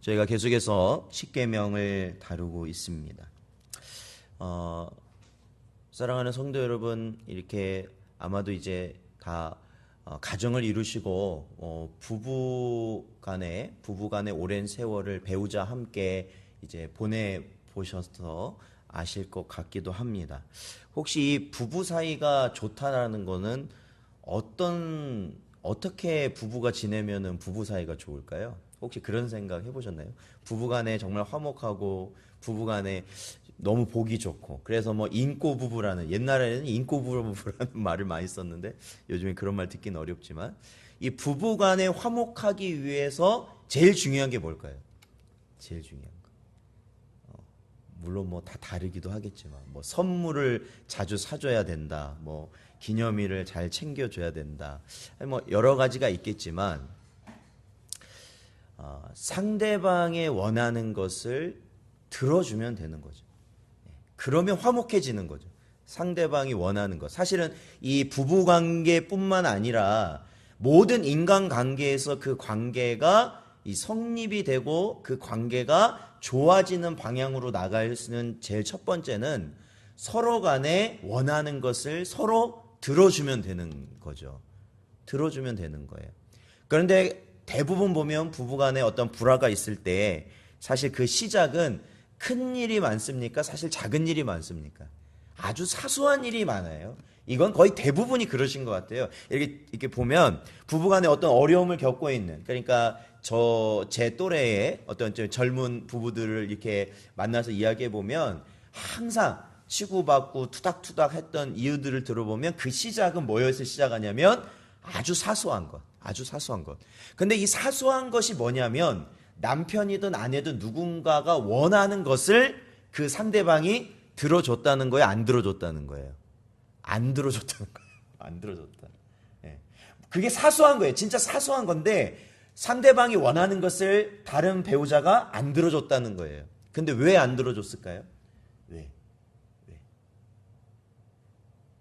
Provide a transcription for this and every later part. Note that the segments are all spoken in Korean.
저희가 계속해서 십계명을 다루고 있습니다. 사랑하는 성도 여러분, 이렇게 아마도 이제 다 가정을 이루시고 부부 간의 오랜 세월을 배우자 함께 이제 보내 보셔서 아실 것 같기도 합니다. 혹시 이 부부 사이가 좋다라는 거는 어떻게 부부가 지내면은 부부 사이가 좋을까요? 혹시 그런 생각 해보셨나요? 부부간에 정말 화목하고 부부간에 너무 보기 좋고, 그래서 뭐 인꼬 부부라는, 옛날에는 인꼬 부부라는 말을 많이 썼는데 요즘에 그런 말 듣기는 어렵지만, 이 부부간에 화목하기 위해서 제일 중요한 게 뭘까요? 제일 중요한 거, 물론 뭐 다 다르기도 하겠지만, 뭐 선물을 자주 사줘야 된다, 뭐 기념일을 잘 챙겨줘야 된다, 뭐 여러 가지가 있겠지만, 상대방의 원하는 것을 들어주면 되는 거죠. 그러면 화목해지는 거죠. 상대방이 원하는 것. 사실은 이 부부관계뿐만 아니라 모든 인간관계에서 그 관계가 이 성립이 되고 그 관계가 좋아지는 방향으로 나갈 수는 제일 첫 번째는 서로 간에 원하는 것을 서로 들어주면 되는 거죠. 들어주면 되는 거예요. 그런데 대부분 보면 부부간에 어떤 불화가 있을 때 사실 그 시작은 큰 일이 많습니까? 사실 작은 일이 많습니까? 아주 사소한 일이 많아요. 이건 거의 대부분이 그러신 것 같아요. 이렇게 보면 부부간에 어떤 어려움을 겪고 있는, 그러니까 제 또래의 어떤 좀 젊은 부부들을 이렇게 만나서 이야기해 보면 항상 치고받고 투닥투닥 했던 이유들을 들어보면 그 시작은 뭐여서 시작하냐면 아주 사소한 것. 근데 이 사소한 것이 뭐냐면 남편이든 아내든 누군가가 원하는 것을 그 상대방이 들어줬다는 거예요? 안 들어줬다는 거예요? 안 들어줬다. 예. 그게 사소한 거예요. 진짜 사소한 건데 상대방이 원하는 것을 다른 배우자가 안 들어줬다는 거예요. 근데 왜 안 들어줬을까요? 왜?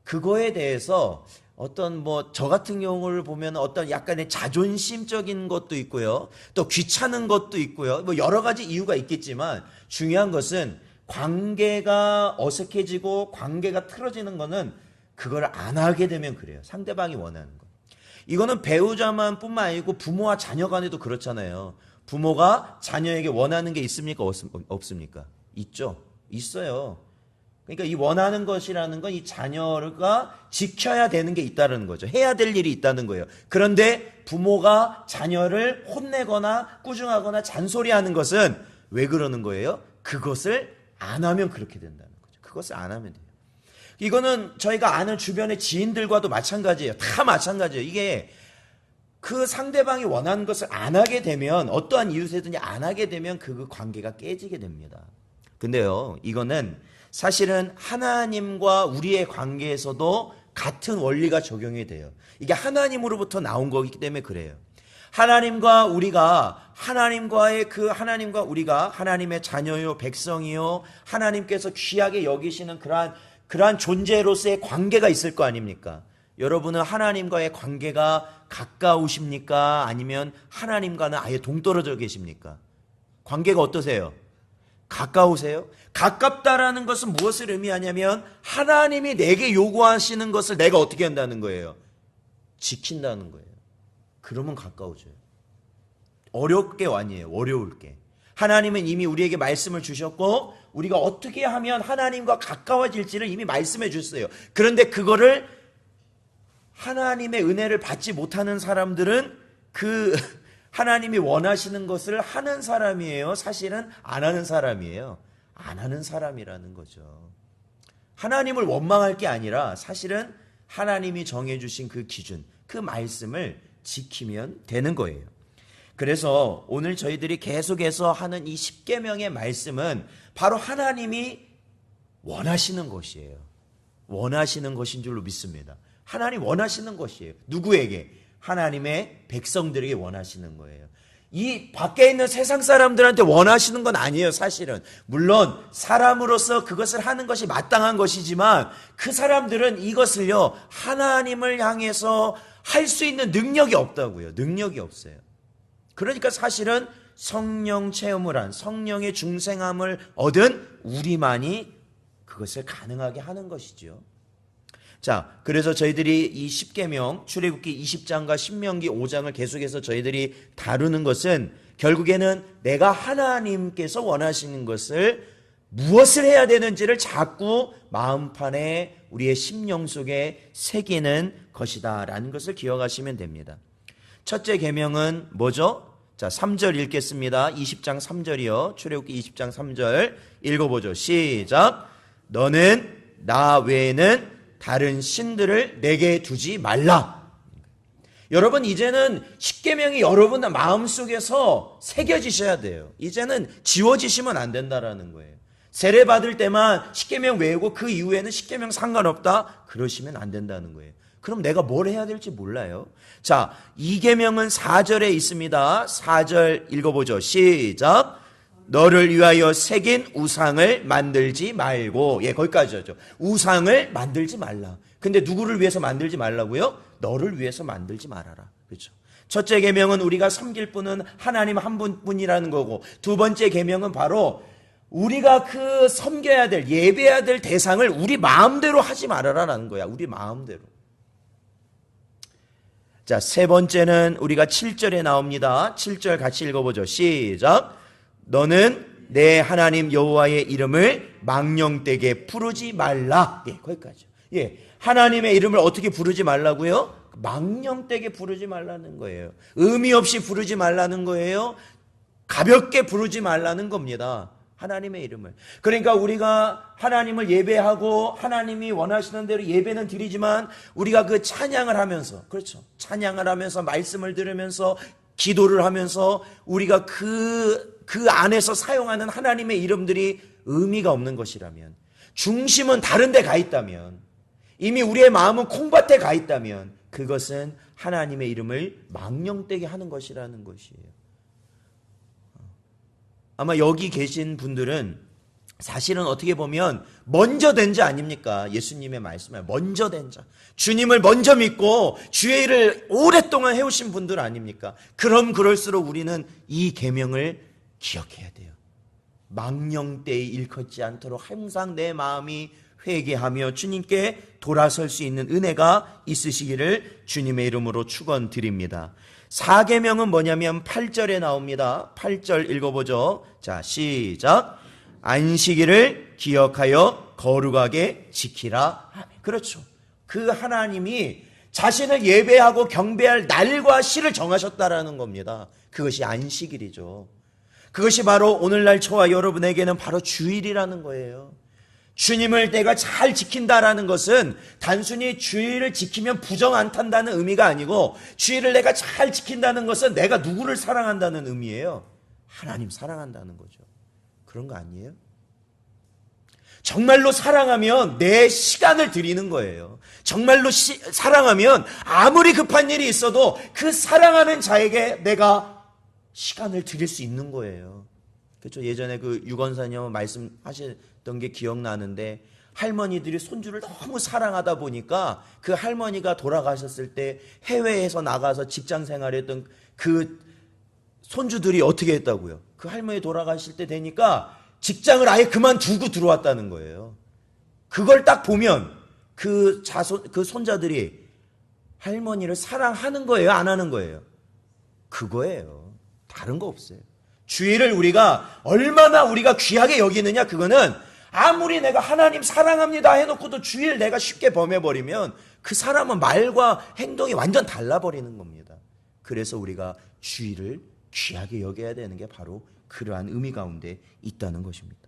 그거에 대해서 어떤 저 같은 경우를 보면 어떤 약간의 자존심적인 것도 있고요. 또 귀찮은 것도 있고요. 뭐 여러 가지 이유가 있겠지만 중요한 것은 관계가 어색해지고 관계가 틀어지는 거는 그걸 안 하게 되면 그래요. 상대방이 원하는 거. 이거는 배우자만 뿐만 아니고 부모와 자녀 간에도 그렇잖아요. 부모가 자녀에게 원하는 게 있습니까? 없습니까? 있죠. 있어요. 그러니까 이 원하는 것이라는 건 이 자녀가 지켜야 되는 게 있다는 거죠. 해야 될 일이 있다는 거예요. 그런데 부모가 자녀를 혼내거나 꾸중하거나 잔소리하는 것은 왜 그러는 거예요? 그것을 안 하면 그렇게 된다는 거죠. 그것을 안 하면 돼요. 이거는 저희가 아는 주변의 지인들과도 마찬가지예요. 다 마찬가지예요. 이게 그 상대방이 원하는 것을 안 하게 되면, 어떠한 이유세든지 안 하게 되면 그 관계가 깨지게 됩니다. 근데요, 이거는 사실은 하나님과 우리의 관계에서도 같은 원리가 적용이 돼요. 이게 하나님으로부터 나온 거기 때문에 그래요. 하나님과 우리가 하나님의 자녀요, 백성이요, 하나님께서 귀하게 여기시는 그러한 존재로서의 관계가 있을 거 아닙니까? 여러분은 하나님과의 관계가 가까우십니까? 아니면 하나님과는 아예 동떨어져 계십니까? 관계가 어떠세요? 가까우세요? 가깝다라는 것은 무엇을 의미하냐면 하나님이 내게 요구하시는 것을 내가 어떻게 한다는 거예요? 지킨다는 거예요. 그러면 가까워져요. 어렵게 아니에요. 어려울 게. 하나님은 이미 우리에게 말씀을 주셨고 우리가 어떻게 하면 하나님과 가까워질지를 이미 말씀해 주셨어요. 그런데 그거를 하나님의 은혜를 받지 못하는 사람들은 하나님이 원하시는 것을 하는 사람이에요? 사실은 안 하는 사람이에요? 안 하는 사람이라는 거죠. 하나님을 원망할 게 아니라 사실은 하나님이 정해주신 그 기준, 그 말씀을 지키면 되는 거예요. 그래서 오늘 저희들이 계속해서 하는 이 십계명의 말씀은 바로 하나님이 원하시는 것이에요. 원하시는 것인 줄로 믿습니다. 하나님 원하시는 것이에요. 누구에게? 하나님의 백성들에게 원하시는 거예요. 이 밖에 있는 세상 사람들한테 원하시는 건 아니에요, 사실은. 물론 사람으로서 그것을 하는 것이 마땅한 것이지만 그 사람들은 이것을요, 하나님을 향해서 할 수 있는 능력이 없다고요. 능력이 없어요. 그러니까 사실은 성령 체험을 한, 성령의 중생함을 얻은 우리만이 그것을 가능하게 하는 것이죠. 자, 그래서 저희들이 이 10계명, 출애굽기 20장과 신명기 5장을 계속해서 저희들이 다루는 것은 결국에는 내가 하나님께서 원하시는 것을 무엇을 해야 되는지를 자꾸 마음판에 우리의 심령 속에 새기는 것이다 라는 것을 기억하시면 됩니다. 첫째 계명은 뭐죠? 자, 3절 읽겠습니다. 20장 3절이요. 출애굽기 20장 3절 읽어보죠. 시작. 너는 나 외에는 다른 신들을 내게 두지 말라. 여러분, 이제는 십계명이 여러분 마음속에서 새겨지셔야 돼요. 이제는 지워지시면 안 된다라는 거예요. 세례 받을 때만 십계명 외우고 그 이후에는 십계명 상관없다 그러시면 안 된다는 거예요. 그럼 내가 뭘 해야 될지 몰라요. 자, 2계명은 4절에 있습니다. 4절 읽어보죠. 시작. 너를 위하여 새긴 우상을 만들지 말고. 예, 거기까지 하죠. 우상을 만들지 말라. 근데 누구를 위해서 만들지 말라고요? 너를 위해서 만들지 말아라. 그렇죠. 첫째 계명은 우리가 섬길 분은 하나님 한 분뿐이라는 거고, 두 번째 계명은 바로 우리가 그 섬겨야 될, 예배해야 될 대상을 우리 마음대로 하지 말아라라는 거야. 우리 마음대로. 자, 세 번째는 우리가 7절에 나옵니다. 7절 같이 읽어보죠. 시작. 너는 내 하나님 여호와의 이름을 망령되게 부르지 말라. 예, 거기까지. 예, 하나님의 이름을 어떻게 부르지 말라고요? 망령되게 부르지 말라는 거예요. 의미 없이 부르지 말라는 거예요. 가볍게 부르지 말라는 겁니다. 하나님의 이름을. 그러니까 우리가 하나님을 예배하고 하나님이 원하시는 대로 예배는 드리지만 우리가 그 찬양을 하면서, 그렇죠, 찬양을 하면서 말씀을 들으면서 기도를 하면서 우리가 그 안에서 사용하는 하나님의 이름들이 의미가 없는 것이라면, 중심은 다른 데 가 있다면, 이미 우리의 마음은 콩밭에 가 있다면 그것은 하나님의 이름을 망령되게 하는 것이라는 것이에요. 아마 여기 계신 분들은 사실은 어떻게 보면 먼저 된 자 아닙니까? 예수님의 말씀에 먼저 된 자, 주님을 먼저 믿고 주의 일을 오랫동안 해오신 분들 아닙니까? 그럴수록 우리는 이 계명을 기억해야 돼요. 망령되이 일컫지 않도록 항상 내 마음이 회개하며 주님께 돌아설 수 있는 은혜가 있으시기를 주님의 이름으로 축원드립니다. 4계명은 뭐냐면 8절에 나옵니다. 8절 읽어보죠. 자, 시작. 안식일을 기억하여 거룩하게 지키라. 그렇죠. 그 하나님이 자신을 예배하고 경배할 날과 시를 정하셨다라는 겁니다. 그것이 안식일이죠. 그것이 바로 오늘날 저와 여러분에게는 바로 주일이라는 거예요. 주님을 내가 잘 지킨다라는 것은 단순히 주일을 지키면 부정 안 탄다는 의미가 아니고, 주일을 내가 잘 지킨다는 것은 내가 누구를 사랑한다는 의미예요. 하나님 사랑한다는 거죠. 그런 거 아니에요? 정말로 사랑하면 내 시간을 드리는 거예요. 정말로 사랑하면 아무리 급한 일이 있어도 그 사랑하는 자에게 내가 시간을 드릴 수 있는 거예요. 그렇죠? 예전에 그 유건사님 말씀하셨던 게 기억나는데, 할머니들이 손주를 너무 사랑하다 보니까 그 할머니가 돌아가셨을 때 해외에서 나가서 직장 생활했던 그 손주들이 어떻게 했다고요? 그 할머니 돌아가실 때 되니까 직장을 아예 그만두고 들어왔다는 거예요. 그걸 딱 보면 그 손자들이 할머니를 사랑하는 거예요, 안 하는 거예요? 그거예요. 다른 거 없어요. 주일을 우리가 얼마나 우리가 귀하게 여기느냐, 그거는 아무리 내가 하나님 사랑합니다 해놓고도 주일 내가 쉽게 범해버리면 그 사람은 말과 행동이 완전 달라버리는 겁니다. 그래서 우리가 주일을 귀하게 여겨야 되는 게 바로 그러한 의미 가운데 있다는 것입니다.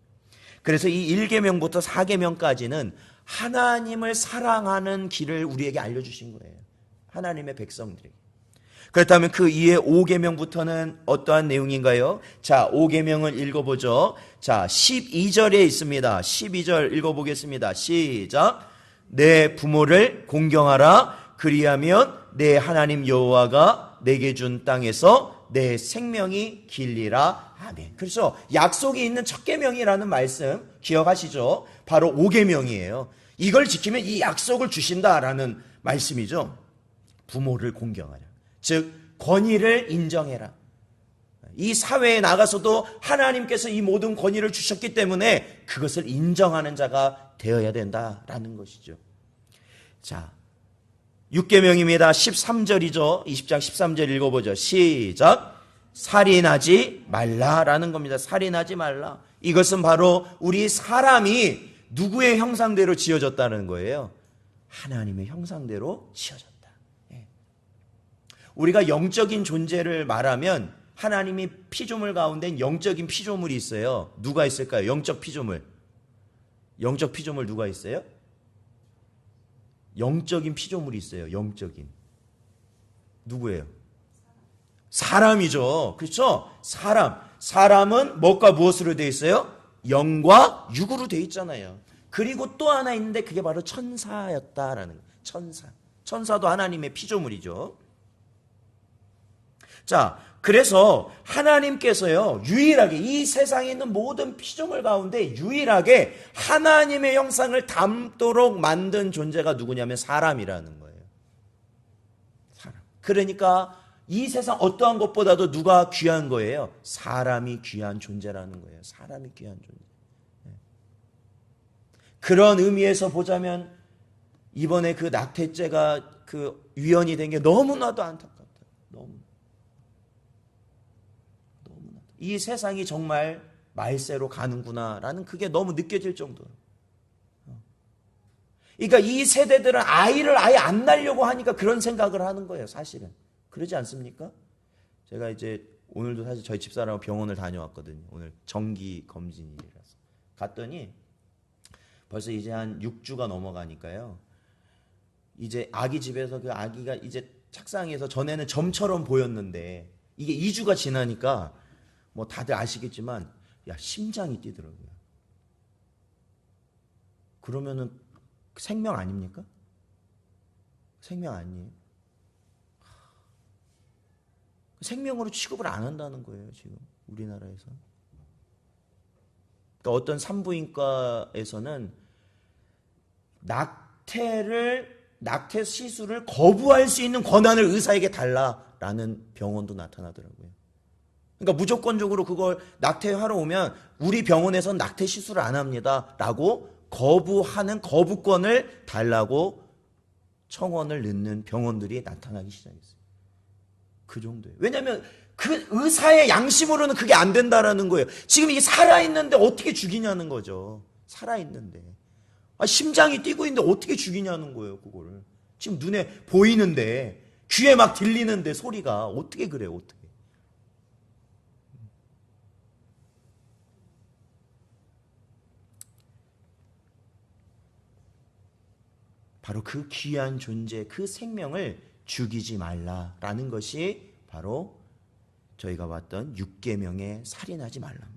그래서 이 1계명부터 4계명까지는 하나님을 사랑하는 길을 우리에게 알려주신 거예요. 하나님의 백성들에게. 그렇다면 그 이에 5계명부터는 어떠한 내용인가요? 자, 5계명을 읽어보죠. 자, 12절에 있습니다. 12절 읽어보겠습니다. 시작. 내 부모를 공경하라. 그리하면 내 하나님 여호와가 내게 준 땅에서 내 생명이 길리라. 아멘. 그래서 약속이 있는 첫 계명이라는 말씀 기억하시죠? 바로 5계명이에요. 이걸 지키면 이 약속을 주신다라는 말씀이죠. 부모를 공경하라. 즉 권위를 인정해라. 이 사회에 나가서도 하나님께서 이 모든 권위를 주셨기 때문에 그것을 인정하는 자가 되어야 된다라는 것이죠. 자, 6계명입니다. 13절이죠. 20장 13절 읽어보죠. 시작. 살인하지 말라라는 겁니다. 살인하지 말라. 이것은 바로 우리 사람이 누구의 형상대로 지어졌다는 거예요? 하나님의 형상대로 지어졌다. 우리가 영적인 존재를 말하면 하나님이 피조물 가운데 영적인 피조물이 있어요. 누가 있을까요? 영적 피조물. 영적 피조물 누가 있어요? 영적인 피조물이 있어요. 영적인. 누구예요? 사람이죠. 그렇죠? 사람. 사람은 무엇과 무엇으로 되어 있어요? 영과 육으로 되어 있잖아요. 그리고 또 하나 있는데 그게 바로 천사였다라는 거예요. 천사. 천사도 하나님의 피조물이죠. 자, 그래서 하나님께서요, 유일하게 이 세상에 있는 모든 피조물 가운데 유일하게 하나님의 형상을 담도록 만든 존재가 누구냐면 사람이라는 거예요. 사람. 그러니까 이 세상 어떠한 것보다도 누가 귀한 거예요? 사람이 귀한 존재라는 거예요. 사람이 귀한 존재. 그런 의미에서 보자면 이번에 그 낙태죄가 그 위헌이 된 게 너무나도 안타깝다. 이 세상이 정말 말세로 가는구나라는 그게 너무 느껴질 정도로. 그러니까 이 세대들은 아이를 아예 안 낳으려고 하니까 그런 생각을 하는 거예요, 사실은. 그러지 않습니까? 제가 이제 오늘도 사실 저희 집사람하고 병원을 다녀왔거든요. 오늘 정기 검진이라서. 갔더니 벌써 이제 한 6주가 넘어가니까요. 이제 아기 집에서 그 아기가 이제 착상해서 전에는 점처럼 보였는데 이게 2주가 지나니까 뭐 다들 아시겠지만 야 심장이 뛰더라고요. 그러면은 생명 아닙니까? 생명 아니에요. 생명으로 취급을 안 한다는 거예요, 지금 우리나라에서. 그러니까 어떤 산부인과에서는 낙태 시술을 거부할 수 있는 권한을 의사에게 달라라는 병원도 나타나더라고요. 그러니까 무조건적으로 그걸 낙태하러 오면 우리 병원에서는 낙태 시술을 안 합니다라고 거부하는 거부권을 달라고 청원을 넣는 병원들이 나타나기 시작했어요. 그 정도예요. 왜냐하면 그 의사의 양심으로는 그게 안 된다라는 거예요. 지금 이게 살아있는데 어떻게 죽이냐는 거죠. 살아있는데. 심장이 뛰고 있는데 어떻게 죽이냐는 거예요, 그거를. 지금 눈에 보이는데, 귀에 막 들리는데 소리가 어떻게 그래요, 어떻게. 바로 그 귀한 존재, 그 생명을 죽이지 말라라는 것이 바로 저희가 봤던 6계명의 살인하지 말라입니다.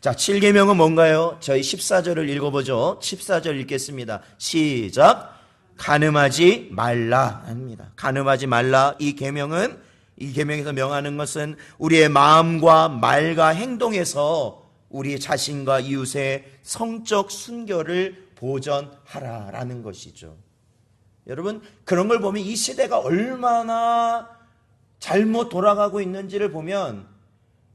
자, 7계명은 뭔가요? 저희 14절을 읽어보죠. 14절 읽겠습니다. 시작. 간음하지 말라 합니다. 간음하지 말라. 이 계명에서 명하는 것은 우리의 마음과 말과 행동에서 우리 자신과 이웃의 성적 순결을 보전하라라는 것이죠. 여러분, 그런 걸 보면 이 시대가 얼마나 잘못 돌아가고 있는지를 보면,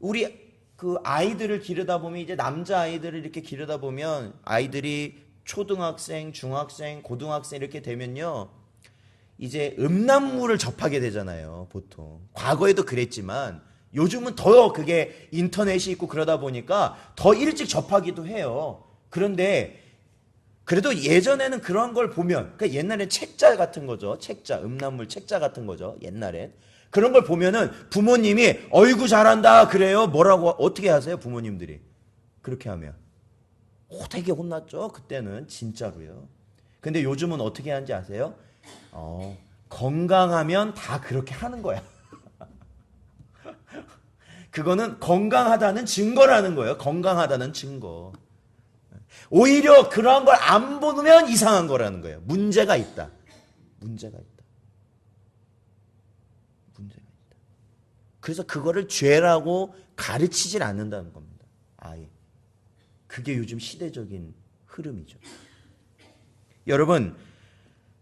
우리 그 아이들을 기르다 보면, 이제 남자 아이들을 이렇게 기르다 보면 아이들이 초등학생, 중학생, 고등학생 이렇게 되면요, 이제 음란물을 접하게 되잖아요, 보통. 과거에도 그랬지만 요즘은 더 그게 인터넷이 있고 그러다 보니까 더 일찍 접하기도 해요. 그런데 그래도 예전에는 그런 걸 보면, 그러니까 옛날엔 책자 같은 거죠. 책자, 음란물 책자 같은 거죠. 옛날엔. 그런 걸 보면은 부모님이 어이구 잘한다 그래요. 뭐라고 어떻게 하세요, 부모님들이? 그렇게 하면 되게 혼났죠. 그때는 진짜로요. 근데 요즘은 어떻게 하는지 아세요? 건강하면 다 그렇게 하는 거야. 그거는 건강하다는 증거라는 거예요. 건강하다는 증거. 오히려 그러한 걸 안 보면 이상한 거라는 거예요. 문제가 있다. 문제가 있다. 문제가 있다. 그래서 그거를 죄라고 가르치질 않는다는 겁니다. 아예. 그게 요즘 시대적인 흐름이죠. 여러분,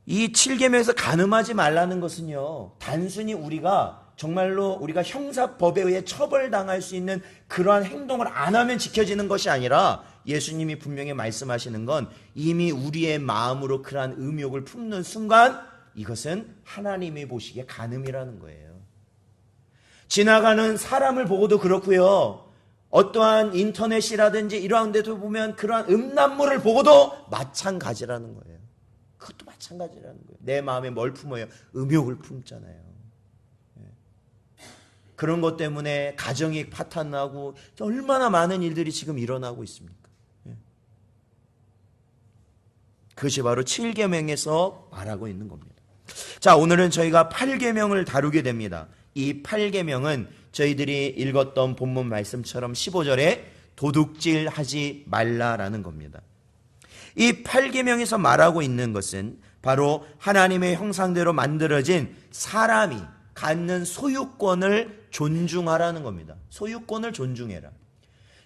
이 7계명에서 간음하지 말라는 것은요, 단순히 우리가 정말로 우리가 형사법에 의해 처벌당할 수 있는 그러한 행동을 안 하면 지켜지는 것이 아니라 예수님이 분명히 말씀하시는 건 이미 우리의 마음으로 그러한 음욕을 품는 순간 이것은 하나님이 보시기에 간음이라는 거예요. 지나가는 사람을 보고도 그렇고요. 어떠한 인터넷이라든지 이러한 데도 보면 그러한 음란물을 보고도 마찬가지라는 거예요. 그것도 마찬가지라는 거예요. 내 마음에 뭘 품어요? 음욕을 품잖아요. 그런 것 때문에 가정이 파탄나고 얼마나 많은 일들이 지금 일어나고 있습니까? 그것이 바로 7계명에서 말하고 있는 겁니다. 자, 오늘은 저희가 8계명을 다루게 됩니다. 이 8계명은 저희들이 읽었던 본문 말씀처럼 15절에 도둑질하지 말라라는 겁니다. 이 8계명에서 말하고 있는 것은 바로 하나님의 형상대로 만들어진 사람이 갖는 소유권을 존중하라는 겁니다. 소유권을 존중해라.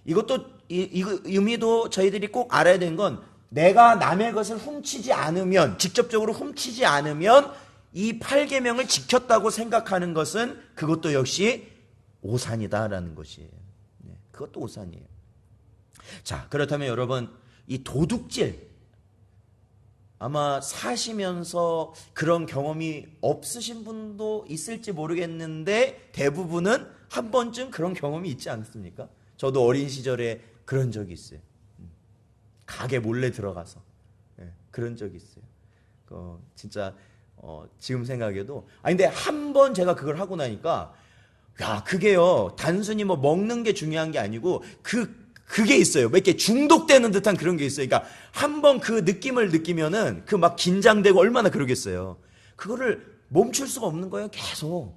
이것도 이 의미도 저희들이 꼭 알아야 되는 건 내가 남의 것을 훔치지 않으면, 직접적으로 훔치지 않으면 이 8계명을 지켰다고 생각하는 것은 그것도 역시 오산이다라는 것이에요. 그것도 오산이에요. 자, 그렇다면 여러분, 이 도둑질, 아마 사시면서 그런 경험이 없으신 분도 있을지 모르겠는데 대부분은 한 번쯤 그런 경험이 있지 않습니까? 저도 어린 시절에 그런 적이 있어요. 가게 몰래 들어가서 그런 적이 있어요. 진짜 지금 생각해도 근데 한 번 제가 그걸 하고 나니까 야, 그게요 단순히 뭐 먹는 게 중요한 게 아니고 그게 있어요. 뭐 이렇게 중독되는 듯한 그런 게 있어요. 그러니까 한 번 그 느낌을 느끼면은 그 막 긴장되고 얼마나 그러겠어요. 그거를 멈출 수가 없는 거예요. 계속.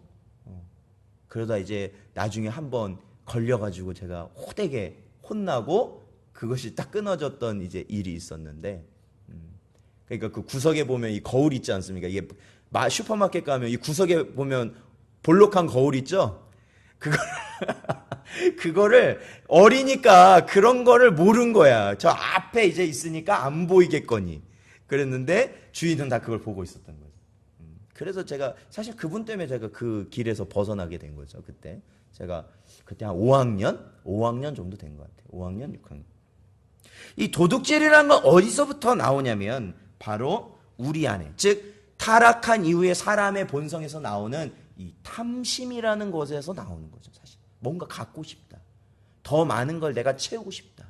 그러다 이제 나중에 한 번 걸려가지고 제가 호되게 혼나고 그것이 딱 끊어졌던 이제 일이 있었는데, 그러니까 그 구석에 보면 이 거울 있지 않습니까? 이게 슈퍼마켓 가면 이 구석에 보면 볼록한 거울 있죠? 그거를 어리니까 그런 거를 모른 거야. 저 앞에 이제 있으니까 안 보이겠거니. 그랬는데 주인은 다 그걸 보고 있었던 거죠. 그래서 제가 사실 그분 때문에 제가 그 길에서 벗어나게 된 거죠. 제가 그때 한 5학년 정도 된 것 같아요. 5학년, 6학년. 이 도둑질이라는 건 어디서부터 나오냐면 바로 우리 안에, 즉 타락한 이후에 사람의 본성에서 나오는 이 탐심이라는 것에서 나오는 거죠. 사실 뭔가 갖고 싶다. 더 많은 걸 내가 채우고 싶다.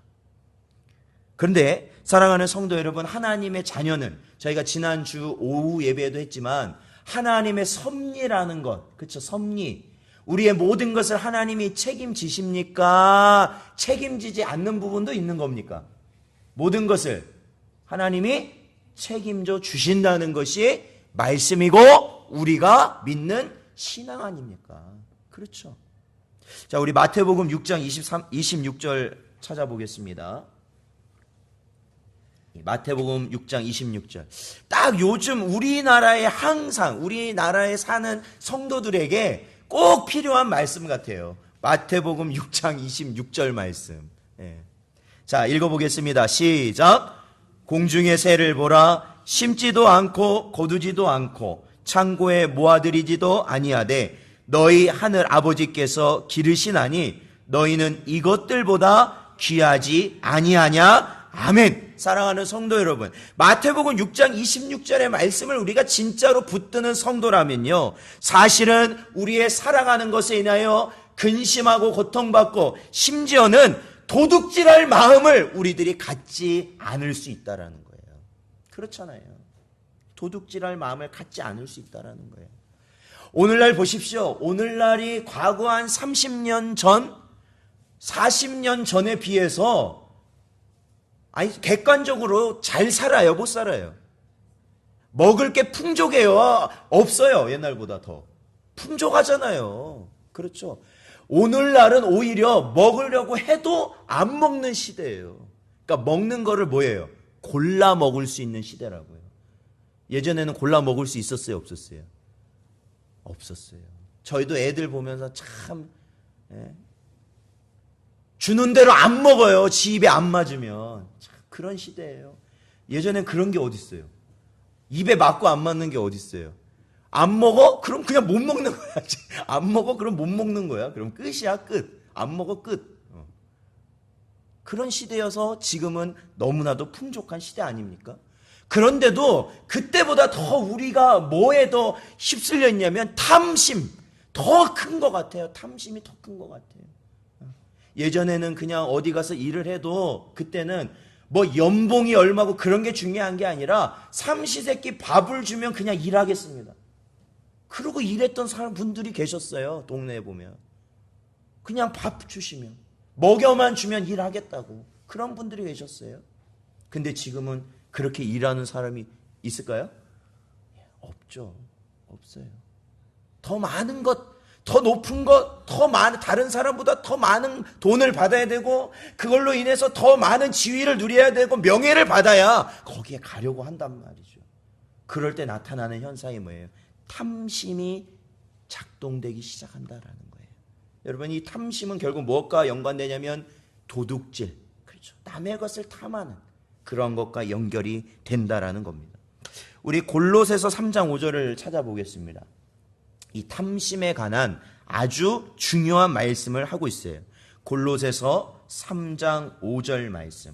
그런데 사랑하는 성도 여러분, 하나님의 자녀는 저희가 지난주 오후 예배에도 했지만 하나님의 섭리라는 것, 그렇죠? 섭리. 우리의 모든 것을 하나님이 책임지십니까? 책임지지 않는 부분도 있는 겁니까? 모든 것을 하나님이 책임져 주신다는 것이 말씀이고 우리가 믿는 신앙 아닙니까? 그렇죠. 자, 우리 마태복음 6장 26절 찾아보겠습니다. 마태복음 6장 26절. 딱 요즘 우리나라에 사는 성도들에게 꼭 필요한 말씀 같아요. 마태복음 6장 26절 말씀. 자, 읽어보겠습니다. 시작. 공중의 새를 보라. 심지도 않고 거두지도 않고 창고에 모아들이지도 아니하되 너희 하늘 아버지께서 기르시나니 너희는 이것들보다 귀하지 아니하냐? 아멘. 사랑하는 성도 여러분, 마태복음 6장 26절의 말씀을 우리가 진짜로 붙드는 성도라면요, 사실은 우리의 살아가는 것에 인하여 근심하고 고통받고 심지어는 도둑질할 마음을 우리들이 갖지 않을 수 있다라는 거예요. 그렇잖아요. 도둑질할 마음을 갖지 않을 수 있다라는 거예요. 오늘날 보십시오. 오늘날이 과거 한 30년 전, 40년 전에 비해서 객관적으로 잘 살아요? 못 살아요? 먹을 게 풍족해요? 없어요? 옛날보다 더. 풍족하잖아요. 그렇죠. 오늘날은 오히려 먹으려고 해도 안 먹는 시대예요. 그러니까 먹는 거를 뭐예요? 골라 먹을 수 있는 시대라고요. 예전에는 골라 먹을 수 있었어요? 없었어요? 없었어요. 저희도 애들 보면서 참 주는 대로 안 먹어요. 지 입에 안 맞으면. 참 그런 시대예요. 예전엔 그런 게 어디 있어요? 입에 맞고 안 맞는 게 어디 있어요? 안 먹어? 그럼 그냥 못 먹는 거야. 안 먹어? 그럼 못 먹는 거야. 그럼 끝이야, 끝. 안 먹어, 끝. 그런 시대여서 지금은 너무나도 풍족한 시대 아닙니까? 그런데도 그때보다 더 우리가 뭐에 더 휩쓸려 있냐면 탐심. 더 큰 것 같아요. 탐심이 더 큰 것 같아요. 예전에는 그냥 어디 가서 일을 해도 그때는 뭐 연봉이 얼마고 그런 게 중요한 게 아니라 삼시세끼 밥을 주면 그냥 일하겠습니다. 그러고 일했던 분들이 계셨어요. 동네에 보면. 그냥 밥 주시면, 먹여만 주면 일하겠다고. 그런 분들이 계셨어요. 근데 지금은 그렇게 일하는 사람이 있을까요? 없죠. 없어요. 더 많은 것, 더 높은 것, 더 많은, 다른 사람보다 더 많은 돈을 받아야 되고, 그걸로 인해서 더 많은 지위를 누려야 되고, 명예를 받아야 거기에 가려고 한단 말이죠. 그럴 때 나타나는 현상이 뭐예요? 탐심이 작동되기 시작한다라는 거예요. 여러분, 이 탐심은 결국 무엇과 연관되냐면 도둑질, 그렇죠. 남의 것을 탐하는 그런 것과 연결이 된다라는 겁니다. 우리 골로새서 3장 5절을 찾아보겠습니다. 이 탐심에 관한 아주 중요한 말씀을 하고 있어요. 골로새서 3장 5절 말씀.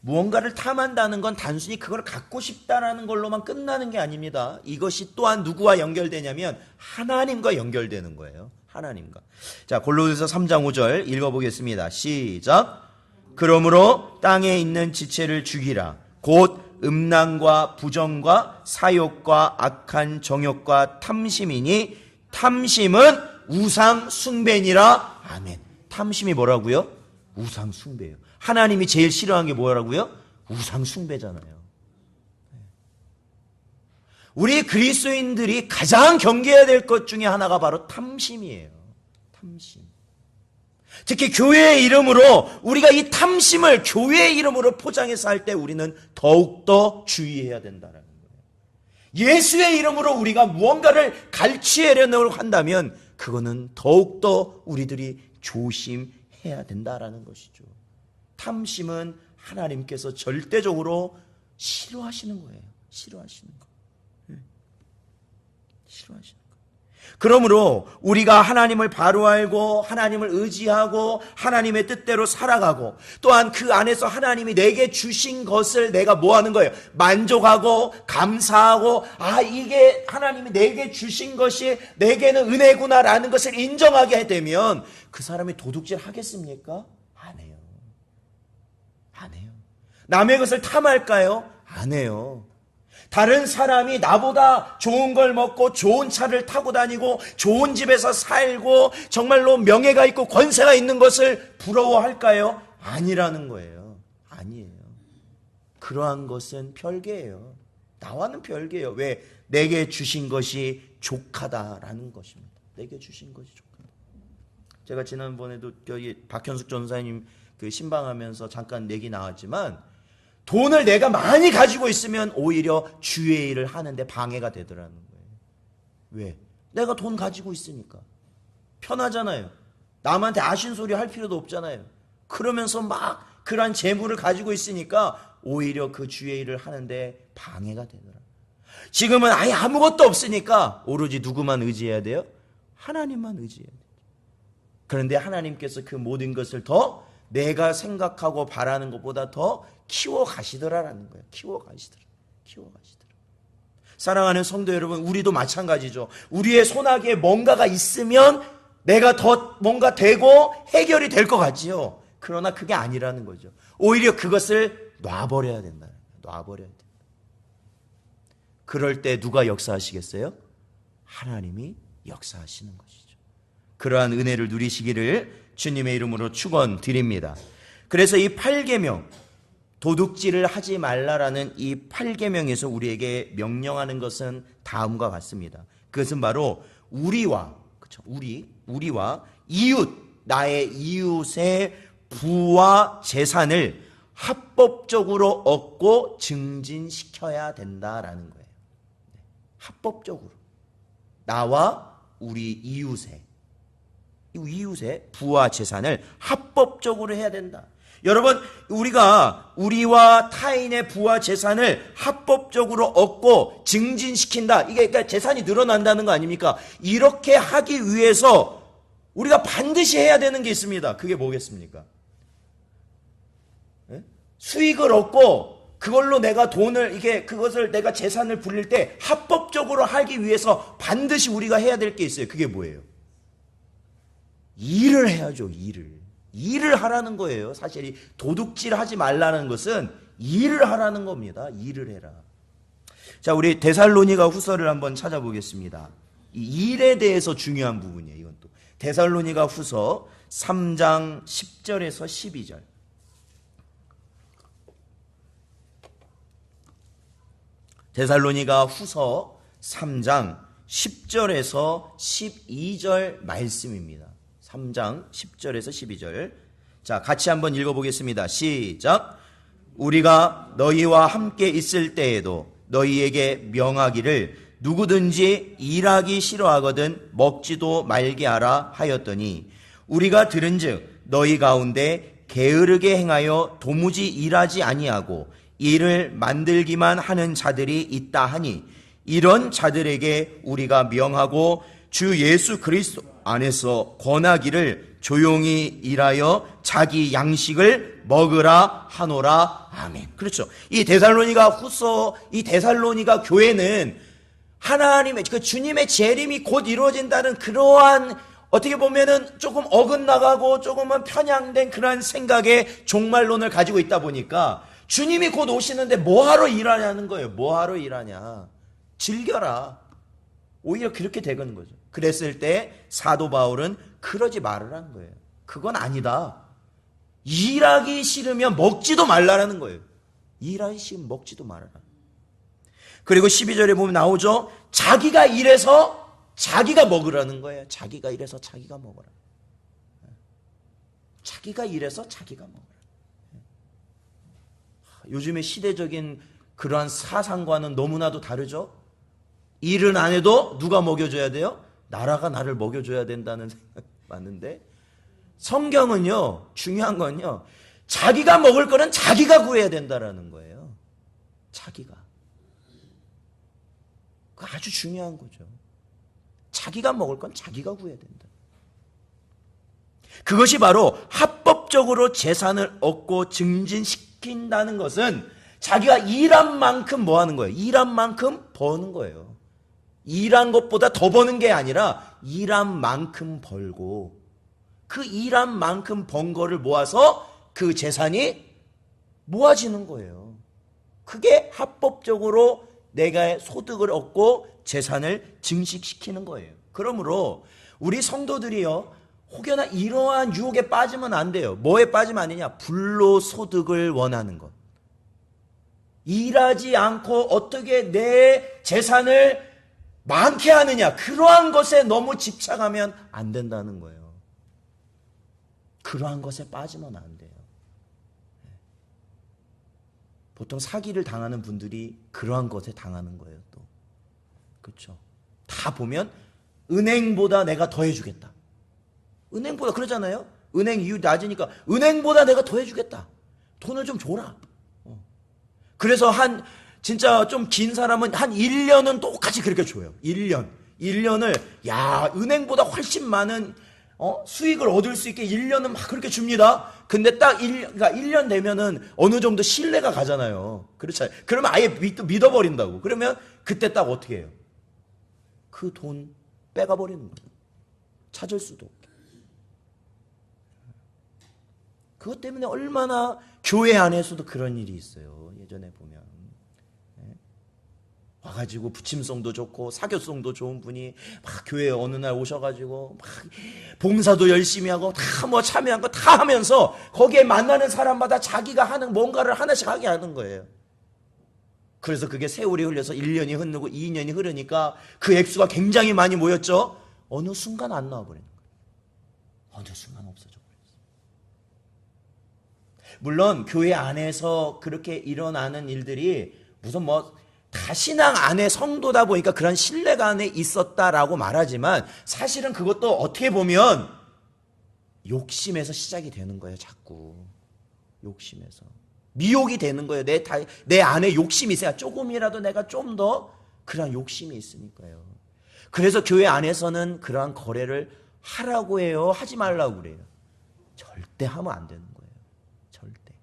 무언가를 탐한다는 건 단순히 그걸 갖고 싶다라는 걸로만 끝나는 게 아닙니다. 이것이 또한 누구와 연결되냐면 하나님과 연결되는 거예요. 하나님과. 자, 골로새서 3장 5절 읽어보겠습니다. 시작. 그러므로 땅에 있는 지체를 죽이라. 곧 음란과 부정과 사욕과 악한 정욕과 탐심이니 탐심은 우상 숭배니라. 아멘. 탐심이 뭐라고요? 우상 숭배예요. 하나님이 제일 싫어하는 게 뭐라고요? 우상 숭배잖아요. 우리 그리스도인들이 가장 경계해야 될 것 중에 하나가 바로 탐심이에요. 탐심. 특히 교회의 이름으로 우리가 이 탐심을 교회의 이름으로 포장해서 할 때 우리는 더욱더 주의해야 된다는 거예요. 예수의 이름으로 우리가 무언가를 갈취하려고 한다면 그거는 더욱더 우리들이 조심해야 된다는 것이죠. 탐심은 하나님께서 절대적으로 싫어하시는 거예요. 싫어하시는 거. 싫어하시는 거. 그러므로 우리가 하나님을 바로 알고 하나님을 의지하고 하나님의 뜻대로 살아가고 또한 그 안에서 하나님이 내게 주신 것을 내가 뭐 하는 거예요? 만족하고 감사하고 이게 하나님이 내게 주신 것이 내게는 은혜구나라는 것을 인정하게 되면 그 사람이 도둑질 하겠습니까? 안 해요. 안 해요. 남의 것을 탐할까요? 안 해요. 다른 사람이 나보다 좋은 걸 먹고 좋은 차를 타고 다니고 좋은 집에서 살고 정말로 명예가 있고 권세가 있는 것을 부러워할까요? 아니라는 거예요. 아니에요. 그러한 것은 별개예요. 나와는 별개예요. 왜? 내게 주신 것이 족하다라는 것입니다. 내게 주신 것이 족하다. 제가 지난번에도 여기 박현숙 전사님 그 신방하면서 잠깐 얘기 나왔지만 돈을 내가 많이 가지고 있으면 오히려 주의 일을 하는데 방해가 되더라는 거예요. 왜? 내가 돈 가지고 있으니까. 편하잖아요. 남한테 아신소리 할 필요도 없잖아요. 그러면서 막 그런 재물을 가지고 있으니까 오히려 그 주의 일을 하는데 방해가 되더라. 지금은 아예 아무것도 없으니까 오로지 누구만 의지해야 돼요? 하나님만 의지해야 돼요. 그런데 하나님께서 그 모든 것을 더 내가 생각하고 바라는 것보다 더 키워가시더라라는 거예요. 키워가시더라. 사랑하는 성도 여러분, 우리도 마찬가지죠. 우리의 손아귀에 뭔가가 있으면 내가 더 뭔가 되고 해결이 될 것 같지요. 그러나 그게 아니라는 거죠. 오히려 그것을 놔버려야 된다. 놔버려야 된다. 그럴 때 누가 역사하시겠어요? 하나님이 역사하시는 것이죠. 그러한 은혜를 누리시기를 주님의 이름으로 축원드립니다. 그래서 이 8계명, 도둑질을 하지 말라라는 이 8계명에서 우리에게 명령하는 것은 다음과 같습니다. 그것은 바로 우리와, 그렇죠? 우리와 이웃, 나의 이웃의 부와 재산을 합법적으로 얻고 증진시켜야 된다라는 거예요. 합법적으로. 나와 우리 이웃의 부와 재산을 합법적으로 해야 된다. 여러분, 우리와 타인의 부와 재산을 합법적으로 얻고 증진시킨다. 이게 그러니까 재산이 늘어난다는 거 아닙니까? 이렇게 하기 위해서 우리가 반드시 해야 되는 게 있습니다. 그게 뭐겠습니까? 네? 수익을 얻고 그걸로 내가 그것을 내가 재산을 불릴 때 합법적으로 하기 위해서 반드시 우리가 해야 될 게 있어요. 그게 뭐예요? 일을 해야죠, 일을. 일을 하라는 거예요. 사실 이 도둑질 하지 말라는 것은 일을 하라는 겁니다. 일을 해라. 자, 우리 데살로니가 후서를 한번 찾아보겠습니다. 이 일에 대해서 중요한 부분이에요. 이건 또 데살로니가 후서 3장 10절에서 12절. 데살로니가 후서 3장 10절에서 12절 말씀입니다. 3장 10절에서 12절. 자, 같이 한번 읽어보겠습니다. 시작. 우리가 너희와 함께 있을 때에도 너희에게 명하기를 누구든지 일하기 싫어하거든 먹지도 말게 하라 하였더니 우리가 들은즉 너희 가운데 게으르게 행하여 도무지 일하지 아니하고 일을 만들기만 하는 자들이 있다 하니 이런 자들에게 우리가 명하고 주 예수 그리스도 안에서 권하기를 조용히 일하여 자기 양식을 먹으라 하노라. 아멘. 그렇죠. 이 데살로니가 교회는 하나님의 그 주님의 재림이 곧 이루어진다는 그러한 어떻게 보면은 조금 어긋나가고 조금은 편향된 그러한 생각의 종말론을 가지고 있다 보니까 주님이 곧 오시는데 뭐하러 일하냐는 거예요. 뭐하러 일하냐. 즐겨라. 오히려 그렇게 되는 거죠. 그랬을 때 사도 바울은 그러지 말으라는 거예요. 그건 아니다. 일하기 싫으면 먹지도 말라라는 거예요. 일하기 싫으면 먹지도 말아라. 그리고 12절에 보면 나오죠. 자기가 일해서 자기가 먹으라는 거예요. 자기가 일해서 자기가 먹어라. 자기가 일해서 자기가 먹어라. 요즘의 시대적인 그러한 사상과는 너무나도 다르죠. 일은 안 해도 누가 먹여줘야 돼요? 나라가 나를 먹여줘야 된다는 생각이 많은데 성경은요, 중요한 건요, 자기가 먹을 거는 자기가 구해야 된다라는 거예요. 자기가. 그거 아주 중요한 거죠. 자기가 먹을 건 자기가 구해야 된다. 그것이 바로 합법적으로 재산을 얻고 증진시킨다는 것은 자기가 일한 만큼 뭐 하는 거예요? 일한 만큼 버는 거예요. 일한 것보다 더 버는 게 아니라 일한 만큼 벌고 그 일한 만큼 번 거를 모아서 그 재산이 모아지는 거예요. 그게 합법적으로 내가 소득을 얻고 재산을 증식시키는 거예요. 그러므로 우리 성도들이요, 혹여나 이러한 유혹에 빠지면 안 돼요. 뭐에 빠지면 안 되냐? 불로소득을 원하는 것. 일하지 않고 어떻게 내 재산을 많게 하느냐, 그러한 것에 너무 집착하면 안 된다는 거예요. 그러한 것에 빠지면 안 돼요. 보통 사기를 당하는 분들이 그러한 것에 당하는 거예요. 또 그렇죠. 다 보면 은행보다 내가 더 해주겠다. 은행보다 그러잖아요. 은행 이율 낮으니까 은행보다 내가 더 해주겠다. 돈을 좀 줘라. 그래서 진짜 좀 긴 사람은 한 1년은 똑같이 그렇게 줘요. 1년을, 은행보다 훨씬 많은, 수익을 얻을 수 있게 1년은 막 그렇게 줍니다. 근데 딱 그러니까 1년 되면은 어느 정도 신뢰가 가잖아요. 그렇잖아요. 그러면 아예 믿어버린다고. 그러면 그때 딱 어떻게 해요? 그 돈 빼가버리는 거예요. 찾을 수도 없게. 그것 때문에 얼마나 교회 안에서도 그런 일이 있어요. 예전에 보면. 와가지고 부침성도 좋고 사교성도 좋은 분이 막 교회에 어느 날 오셔가지고 막 봉사도 열심히 하고 다 뭐 참여한 거 다 하면서 거기에 만나는 사람마다 자기가 하는 뭔가를 하나씩 하게 하는 거예요. 그래서 그게 세월이 흘려서 1년이 흐르고 2년이 흐르니까 그 액수가 굉장히 많이 모였죠. 어느 순간 안 나와버리는 거예요. 어느 순간 없어져 버렸어요. 물론 교회 안에서 그렇게 일어나는 일들이 무슨 다 신앙 안에 성도다 보니까 그런 신뢰가 안에 있었다라고 말하지만 사실은 그것도 어떻게 보면 욕심에서 시작이 되는 거예요. 자꾸 욕심에서. 미혹이 되는 거예요. 내 안에 욕심이 있어야 조금이라도 내가 좀 더 그런 욕심이 있으니까요. 그래서 교회 안에서는 그러한 거래를 하라고 해요? 하지 말라고 그래요? 절대 하면 안 되는 거예요. 절대.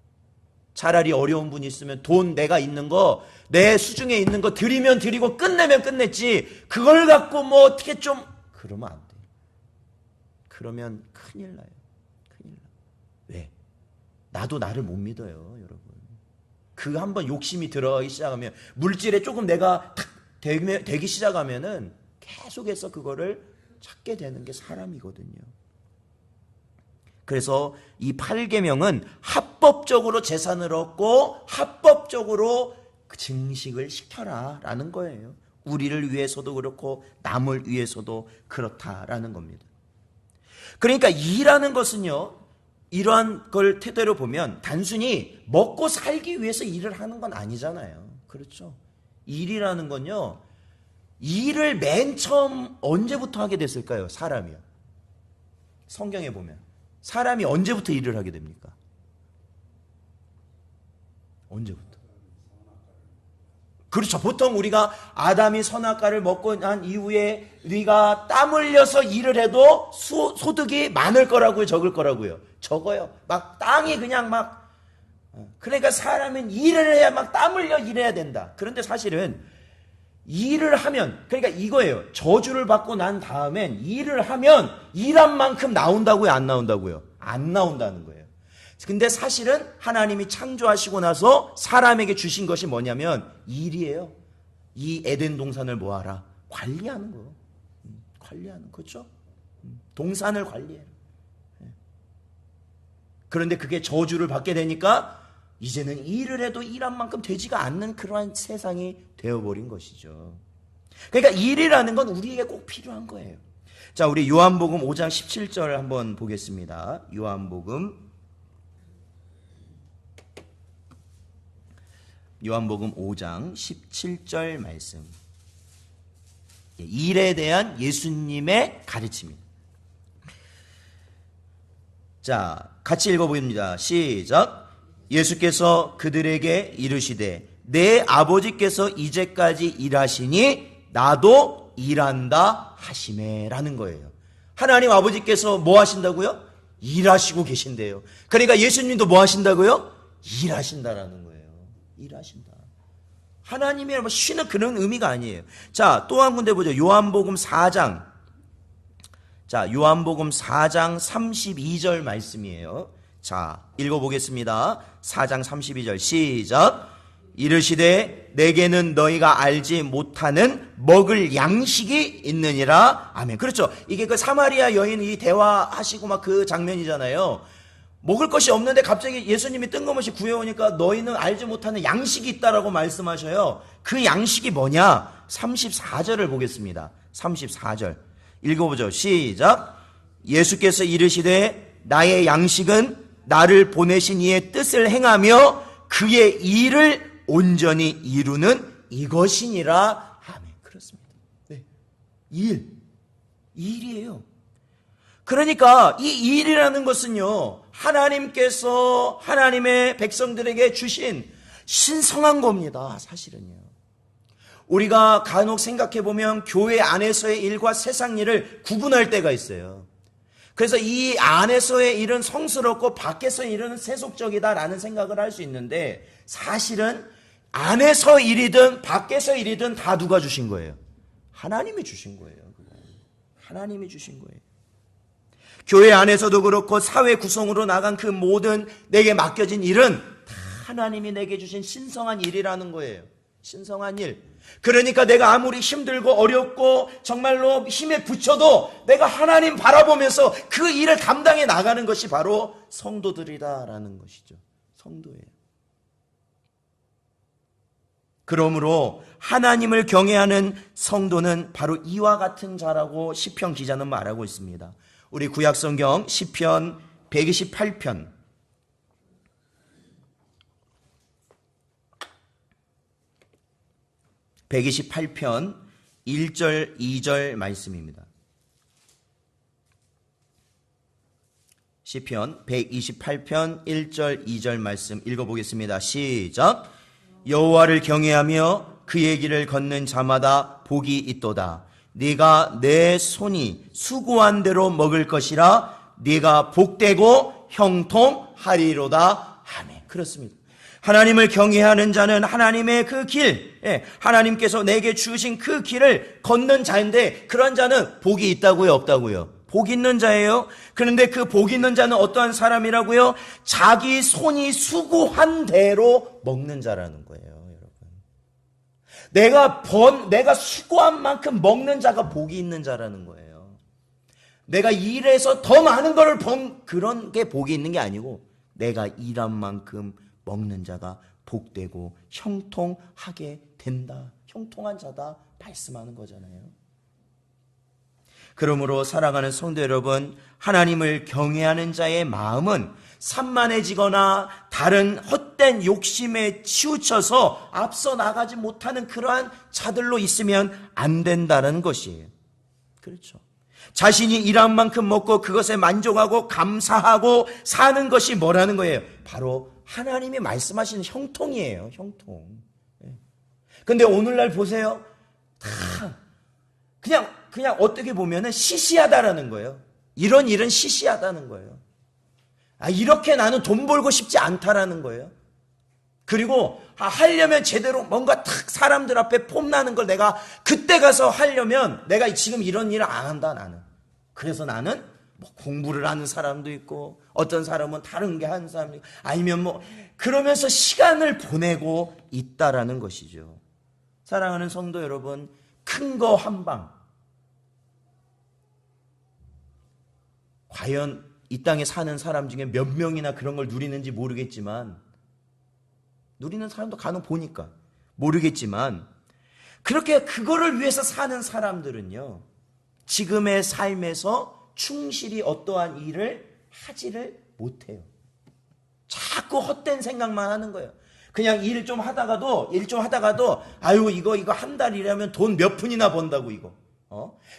차라리 어려운 분이 있으면 돈 내가 있는 거, 내 수중에 있는 거 드리면 드리고 끝내면 끝냈지, 그걸 갖고 뭐 어떻게 좀 그러면 안 돼요. 그러면 큰일 나요. 큰일 나. 왜? 나도 나를 못 믿어요, 여러분. 그 한번 욕심이 들어가기 시작하면, 물질에 조금 내가 탁 되기 시작하면은 계속해서 그거를 찾게 되는 게 사람이거든요. 그래서 이 8계명은 합법적으로 재산을 얻고 합법적으로 증식을 시켜라 라는 거예요. 우리를 위해서도 그렇고 남을 위해서도 그렇다라는 겁니다. 그러니까 일하는 것은요, 이러한 걸 태도로 보면 단순히 먹고 살기 위해서 일을 하는 건 아니잖아요. 그렇죠? 일이라는 건요, 일을 맨 처음 언제부터 하게 됐을까요? 사람이요. 성경에 보면 사람이 언제부터 일을 하게 됩니까? 언제부터? 그렇죠. 보통 우리가 아담이 선악과를 먹고 난 이후에 우리가 땀 흘려서 일을 해도 소득이 많을 거라고요, 적을 거라고요? 적어요. 막 땅이 그냥 막, 그러니까 사람은 일을 해야 막 땀 흘려 일해야 된다. 그런데 사실은 일을 하면, 그러니까 이거예요. 저주를 받고 난 다음엔 일을 하면 일한 만큼 나온다고요, 안 나온다고요? 안 나온다는 거예요. 근데 사실은 하나님이 창조하시고 나서 사람에게 주신 것이 뭐냐면 일이에요. 이 에덴 동산을 뭐하라? 관리하는 거. 관리하는 거죠. 동산을 관리해요. 그런데 그게 저주를 받게 되니까 이제는 일을 해도 일한 만큼 되지가 않는 그러한 세상이 되어버린 것이죠. 그러니까 일이라는 건 우리에게 꼭 필요한 거예요. 자, 우리 요한복음 5장 17절 한번 보겠습니다. 요한복음 5장 17절 말씀. 일에 대한 예수님의 가르침입니다. 자, 같이 읽어보겠습니다. 시작. 예수께서 그들에게 이르시되 내 아버지께서 이제까지 일하시니 나도 일한다 하시매라는 거예요. 하나님 아버지께서 뭐 하신다고요? 일하시고 계신대요. 그러니까 예수님도 뭐 하신다고요? 일하신다라는 거예요. 일하신다. 하나님이 쉬는 그런 의미가 아니에요. 자, 또 한 군데 보죠. 요한복음 4장. 자, 요한복음 4장 32절 말씀이에요. 자, 읽어보겠습니다. 4장 32절 시작. 이르시되 내게는 너희가 알지 못하는 먹을 양식이 있느니라. 아멘. 그렇죠. 이게 그 사마리아 여인이 대화하시고 막 그 장면이잖아요. 먹을 것이 없는데 갑자기 예수님이 뜬금없이 구해오니까 너희는 알지 못하는 양식이 있다라고 말씀하셔요. 그 양식이 뭐냐? 34절을 보겠습니다. 34절 읽어보죠. 시작. 예수께서 이르시되 나의 양식은 나를 보내신 이의 뜻을 행하며 그의 일을 온전히 이루는 이것이니라. 아멘. 그렇습니다. 네. 일이에요. 그러니까 이 일이라는 것은요, 하나님께서 하나님의 백성들에게 주신 신성한 겁니다. 사실은요. 우리가 간혹 생각해보면 교회 안에서의 일과 세상 일을 구분할 때가 있어요. 그래서 이 안에서의 일은 성스럽고 밖에서의 일은 세속적이다라는 생각을 할 수 있는데, 사실은 안에서 일이든 밖에서 일이든 다 누가 주신 거예요? 하나님이 주신 거예요. 하나님이 주신 거예요. 교회 안에서도 그렇고 사회 구성으로 나간 그 모든 내게 맡겨진 일은 다 하나님이 내게 주신 신성한 일이라는 거예요. 신성한 일. 그러니까 내가 아무리 힘들고 어렵고 정말로 힘에 부쳐도 내가 하나님 바라보면서 그 일을 감당해 나가는 것이 바로 성도들이다라는 것이죠. 성도예요. 그러므로 하나님을 경외하는 성도는 바로 이와 같은 자라고 시편 기자는 말하고 있습니다. 우리 구약성경 시편 128편 1절 2절 말씀입니다. 시편 128편 1절 2절 말씀 읽어보겠습니다. 시작. 여호와를 경외하며 그의 길을 걷는 자마다 복이 있도다. 네가 내 손이 수고한 대로 먹을 것이라. 네가 복되고 형통하리로다. 아멘. 그렇습니다. 하나님을 경외하는 자는 하나님의 그 길, 하나님께서 내게 주신 그 길을 걷는 자인데, 그런 자는 복이 있다고요, 없다고요? 복 있는 자예요. 그런데 그 복 있는 자는 어떠한 사람이라고요? 자기 손이 수고한 대로 먹는 자라는 거예요, 여러분. 내가 수고한 만큼 먹는 자가 복이 있는 자라는 거예요. 내가 일해서 더 많은 걸 번 그런 게 복이 있는 게 아니고, 내가 일한 만큼 먹는 자가 복되고 형통하게 된다. 형통한 자다 말씀하는 거잖아요. 그러므로 사랑하는 성도 여러분, 하나님을 경외하는 자의 마음은 산만해지거나 다른 헛된 욕심에 치우쳐서 앞서 나가지 못하는 그러한 자들로 있으면 안 된다는 것이에요. 그렇죠. 자신이 일한 만큼 먹고 그것에 만족하고 감사하고 사는 것이 뭐라는 거예요? 바로 하나님이 말씀하시는 형통이에요. 형통. 근데 오늘날 보세요. 다 그냥 어떻게 보면은 시시하다라는 거예요. 이런 일은 시시하다는 거예요. 이렇게 나는 돈 벌고 싶지 않다라는 거예요. 그리고 하려면 제대로 뭔가 탁 사람들 앞에 폼나는 걸 내가 그때 가서 하려면 내가 지금 이런 일을 안 한다, 나는. 그래서 나는 뭐 공부를 하는 사람도 있고, 어떤 사람은 다른 게 하는 사람도 있고, 아니면 뭐 그러면서 시간을 보내고 있다라는 것이죠. 사랑하는 성도 여러분, 큰 거 한 방, 과연 이 땅에 사는 사람 중에 몇 명이나 그런 걸 누리는지 모르겠지만, 누리는 사람도 간혹 보니까 모르겠지만, 그렇게 그거를 위해서 사는 사람들은요, 지금의 삶에서 충실히 어떠한 일을 하지를 못해요. 자꾸 헛된 생각만 하는 거예요. 그냥 일 좀 하다가도 아유 이거 한 달 일하면 돈 몇 푼이나 번다고 이거.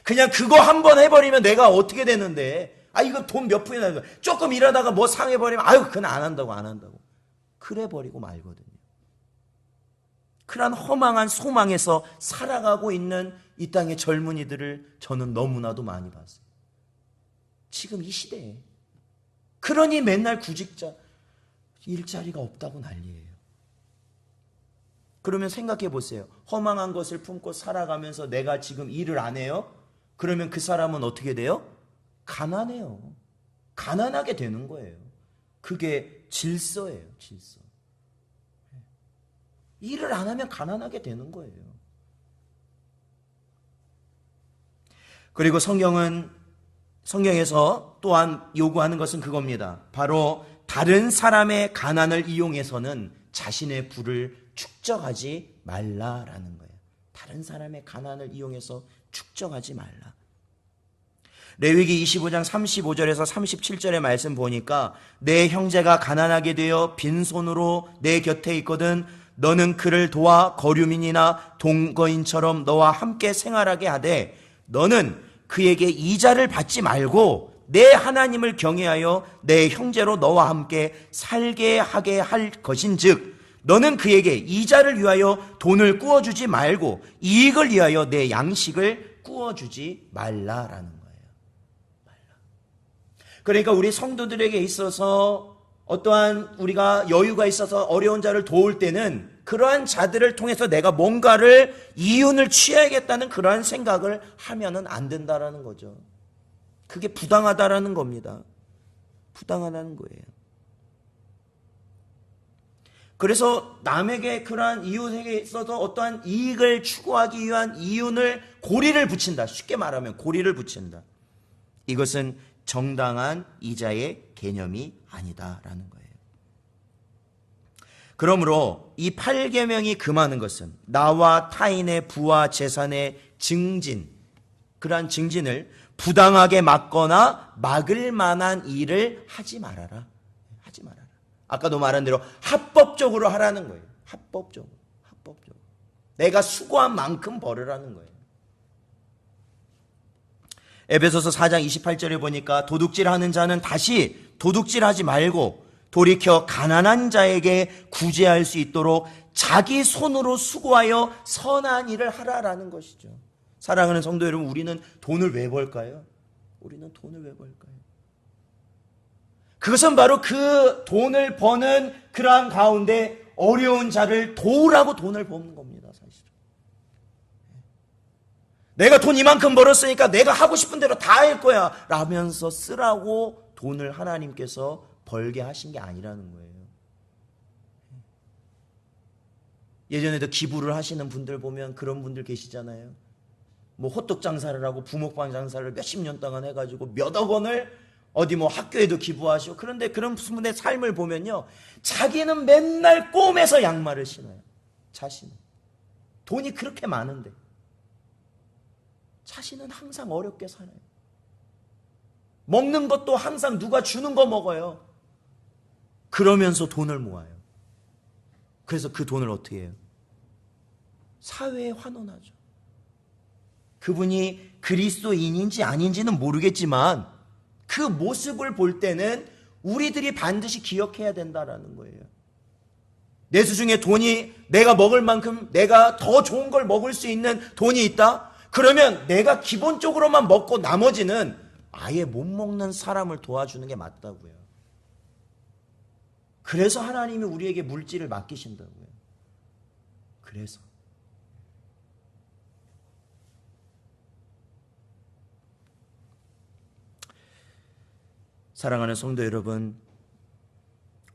그냥 그거 한 번 해버리면 내가 어떻게 되는데, 이거 돈 몇 푼이나, 조금 일하다가 뭐 상해버리면 아유 그건 안 한다고 그래 버리고 말거든요. 그런 허망한 소망에서 살아가고 있는 이 땅의 젊은이들을 저는 너무나도 많이 봤어요. 지금 이 시대에. 그러니 맨날 구직자, 일자리가 없다고 난리예요. 그러면 생각해 보세요. 허망한 것을 품고 살아가면서 내가 지금 일을 안 해요? 그러면 그 사람은 어떻게 돼요? 가난해요. 가난하게 되는 거예요. 그게 질서예요, 질서. 일을 안 하면 가난하게 되는 거예요. 그리고 성경에서 또한 요구하는 것은 그겁니다. 바로 다른 사람의 가난을 이용해서는 자신의 부를 축적하지 말라라는 거예요. 다른 사람의 가난을 이용해서 축적하지 말라. 레위기 25장 35절에서 37절의 말씀 보니까, 내 형제가 가난하게 되어 빈손으로 내 곁에 있거든 너는 그를 도와 거류민이나 동거인처럼 너와 함께 생활하게 하되, 너는 그에게 이자를 받지 말고 내 하나님을 경외하여 내 형제로 너와 함께 살게 하게 할 것인즉, 너는 그에게 이자를 위하여 돈을 꾸어주지 말고 이익을 위하여 내 양식을 꾸어주지 말라라는 거예요. 그러니까 우리 성도들에게 있어서 어떠한 우리가 여유가 있어서 어려운 자를 도울 때는 그러한 자들을 통해서 내가 뭔가를 이윤을 취해야겠다는 그러한 생각을 하면은 안 된다라는 거죠. 그게 부당하다라는 겁니다. 부당하다는 거예요. 그래서 남에게 그러한 이웃에게 있어서 어떠한 이익을 추구하기 위한 이윤을 고리를 붙인다. 쉽게 말하면 고리를 붙인다. 이것은 정당한 이자의 개념이 아니다라는 거예요. 그러므로 이 8계명이 금하는 것은 나와 타인의 부와 재산의 증진, 그러한 증진을 부당하게 막거나 막을 만한 일을 하지 말아라. 하지 말아라. 아까도 말한 대로 합법적으로 하라는 거예요. 합법적으로. 내가 수고한 만큼 벌으라는 거예요. 에베소서 4장 28절에 보니까 도둑질하는 자는 다시 도둑질하지 말고 돌이켜 가난한 자에게 구제할 수 있도록 자기 손으로 수고하여 선한 일을 하라라는 것이죠. 사랑하는 성도 여러분, 우리는 돈을 왜 벌까요? 우리는 돈을 왜 벌까요? 그것은 바로 그 돈을 버는 그러한 가운데 어려운 자를 도우라고 돈을 버는 겁니다, 사실은. 내가 돈 이만큼 벌었으니까 내가 하고 싶은 대로 다 할 거야 라면서 쓰라고 돈을 하나님께서 벌게 하신 게 아니라는 거예요. 예전에도 기부를 하시는 분들 보면 그런 분들 계시잖아요. 뭐 호떡 장사를 하고 부먹빵 장사를 몇십 년 동안 해가지고 몇억 원을 어디 뭐 학교에도 기부하시고, 그런데 그런 분의 삶을 보면요, 자기는 맨날 꼼에서 양말을 신어요. 자신은 돈이 그렇게 많은데 자신은 항상 어렵게 살아요. 먹는 것도 항상 누가 주는 거 먹어요. 그러면서 돈을 모아요. 그래서 그 돈을 어떻게 해요? 사회에 환원하죠. 그분이 그리스도인인지 아닌지는 모르겠지만 그 모습을 볼 때는 우리들이 반드시 기억해야 된다라는 거예요. 내 수중에 돈이 내가 먹을 만큼 내가 더 좋은 걸 먹을 수 있는 돈이 있다? 그러면 내가 기본적으로만 먹고 나머지는 아예 못 먹는 사람을 도와주는 게 맞다고요. 그래서 하나님이 우리에게 물질을 맡기신다고요. 그래서 사랑하는 성도 여러분,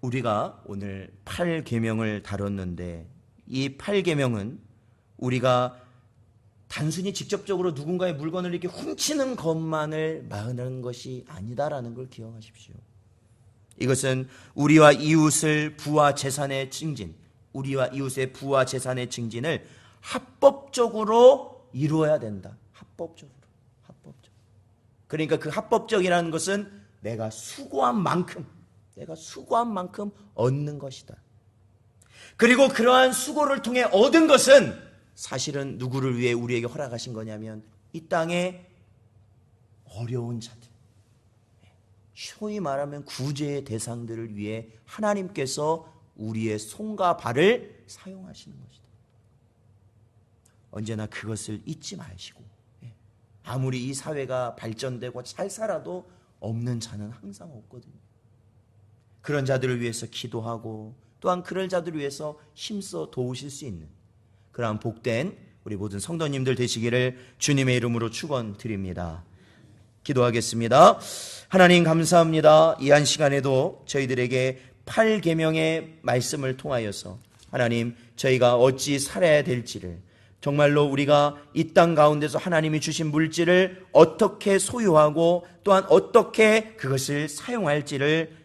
우리가 오늘 8계명을 다뤘는데 이 8계명은 우리가 단순히 직접적으로 누군가의 물건을 이렇게 훔치는 것만을 말하는 것이 아니다라는 걸 기억하십시오. 이것은 우리와 이웃을 부와 재산의 증진, 우리와 이웃의 부와 재산의 증진을 합법적으로 이루어야 된다. 합법적으로. 그러니까 그 합법적이라는 것은 내가 수고한 만큼 얻는 것이다. 그리고 그러한 수고를 통해 얻은 것은 사실은 누구를 위해 우리에게 허락하신 거냐면 이 땅에 어려운 자들, 소위 말하면 구제의 대상들을 위해 하나님께서 우리의 손과 발을 사용하시는 것이다. 언제나 그것을 잊지 마시고, 아무리 이 사회가 발전되고 잘 살아도 없는 자는 항상 없거든요. 그런 자들을 위해서 기도하고 또한 그런 자들을 위해서 힘써 도우실 수 있는 그러한 복된 우리 모든 성도님들 되시기를 주님의 이름으로 축원드립니다. 기도하겠습니다. 하나님 감사합니다. 이 한 시간에도 저희들에게 8계명의 말씀을 통하여서 하나님 저희가 어찌 살아야 될지를, 정말로 우리가 이 땅 가운데서 하나님이 주신 물질을 어떻게 소유하고 또한 어떻게 그것을 사용할지를